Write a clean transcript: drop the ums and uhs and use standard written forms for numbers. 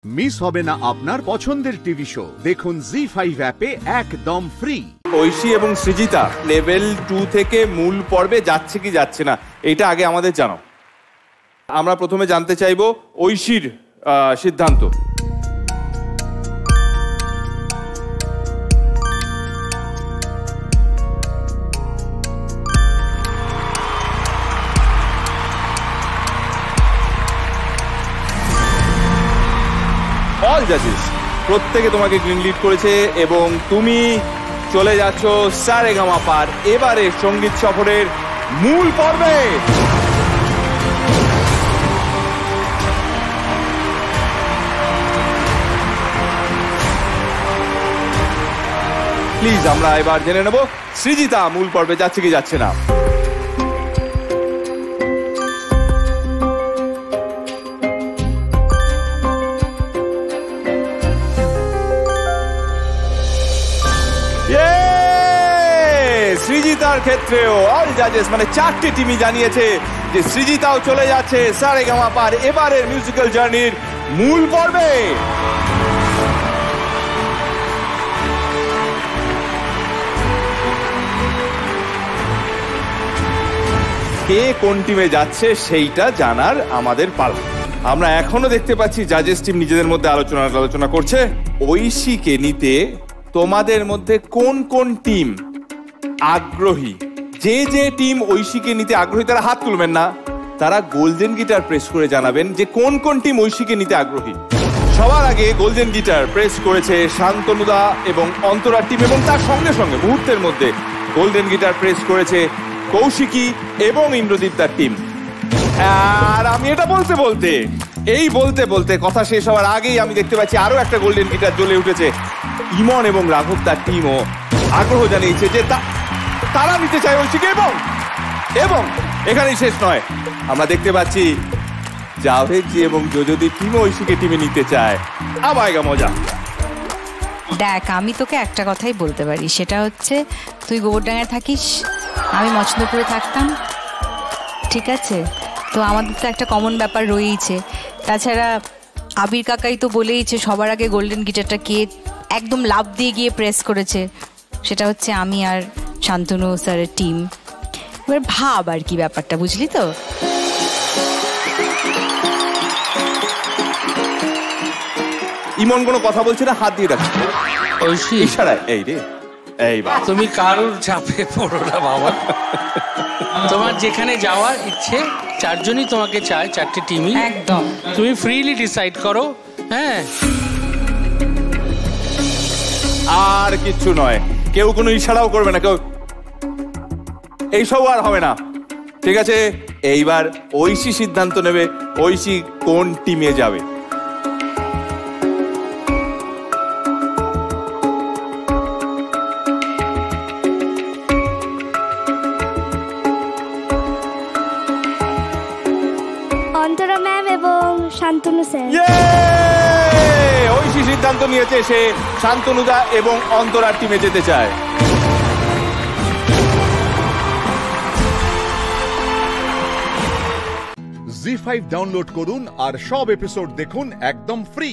Miss হবে না আপনার পছন্দের টিভি শো। দেখুন জি5 অ্যাপে একদম ফ্রি। ঐশী এবং সৃজিতা লেভেল 2 থেকে মূল পর্বে যাচ্ছে কি যাচ্ছে না এটা আগে আমাদের জানাও। আমরা প্রথমে জানতে চাইবো ঐশীর সিদ্ধান্ত। অল জাজেস প্রত্যেকে তোমাকে গ্রিন লিড করেছে এবং তুমি চলে যাচ্ছ সারেগামাপার এবারে সঙ্গীত সফরের মূল পর্বে। প্লিজ আমরা এবার জেনে নেব সৃজিতা মূল পর্বে যাচ্ছে কি যাচ্ছে না। সৃজিতার ক্ষেত্রেও অল জাজেস মানে 4টে টিমই জানিয়েছে যে সৃজিতাও চলে যাচ্ছে সারেগামাপার এবারের মিউজিক্যাল জার্নির মূল পর্বে। কে কোন টিমে যাচ্ছে সেইটা জানার আমাদের পালা। আমরা এখনো দেখতে পাচ্ছি জাজেস টিম নিজেদের মধ্যে আলোচনা করছে ঐশীকে নিতে তোমাদের মধ্যে কোন কোন টিম আগ্রহী। যে যে টিম ঐশীকে নিতে আগ্রহী তারা হাত তুলবেন না, তারা গোল্ডেন গিটার প্রেস করে জানাবেন যে কোন কোন টিম ঐশীকে নিতে আগ্রহী। সবার আগে গোল্ডেন গিটার প্রেস করেছে শান্তনুদা এবং অন্তরার টিম এবং তার সঙ্গে সঙ্গে মুহূর্তের মধ্যে গোল্ডেন গিটার প্রেস করেছে কৌশিকী এবং ইন্দ্রদীপ তার টিম। আর আমি এটা বলতে বলতে কথা শেষ হওয়ার আগেই আমি দেখতে পাচ্ছি আরো একটা গোল্ডেন গিটার জ্বলে উঠেছে। ইমন এবং রাঘব তার টিমও আগ্রহ জানিয়েছে যে তারা নিতে চায় ঐশীকে এবং এখানেই শেষ নয়, আমরা দেখতে পাচ্ছি জাভেদজি এবং যোজদি টিমও ঐশীকে টিমে নিতে চায়। আবাইগা মজা। দেখ আমি তোকে একটা কথাই বলতে পারি, সেটা হচ্ছে তুই গোবরডাঙ্গায় থাকিস, আমি মচন্দপুরে থাকতাম, ঠিক আছে? তো আমাদের তো একটা কমন ব্যাপার রয়েইছে। তাছাড়া আবির কাকাই তো বলেইছে সবার আগে গোল্ডেন গিটারটা কে একদম লাভ দিয়ে গিয়ে প্রেস করেছে, সেটা হচ্ছে আমি আর শান্তনু স্যারের টিম। এবার ভাব আর কি ব্যাপারটা, বুঝলি তো? ইমন কোনো কথা বলছে না, হাত দিয়ে রাখছে ঐশী ইশারায়। এই রে এই বাবা, তুমি কারোর চাপে পড়ো না বাবা। তোমার যেখানে যাওয়ার ইচ্ছে, চারজনই তোমাকে চায়, 4টে টিমই একদম। তুমি ফ্রিলি ডিসাইড করো। হ্যাঁ, আর কিচ্ছু নয়, কেউ কোনো ইশারাও করবে না, কেউ এইসব আর হবে না, ঠিক আছে? এইবার ঐশী সিদ্ধান্ত নেবে ঐশী কোন টিমে যাবে। অন্তরা ম্যাম এবং শান্তনু স্যার। ঐশী সিদ্ধান্ত নিয়েছে সে শান্তনুদা এবং অন্তরার টিমে যেতে চায়। জি5 ডাউনলোড করুন আর সব এপিসোড দেখুন একদম ফ্রি।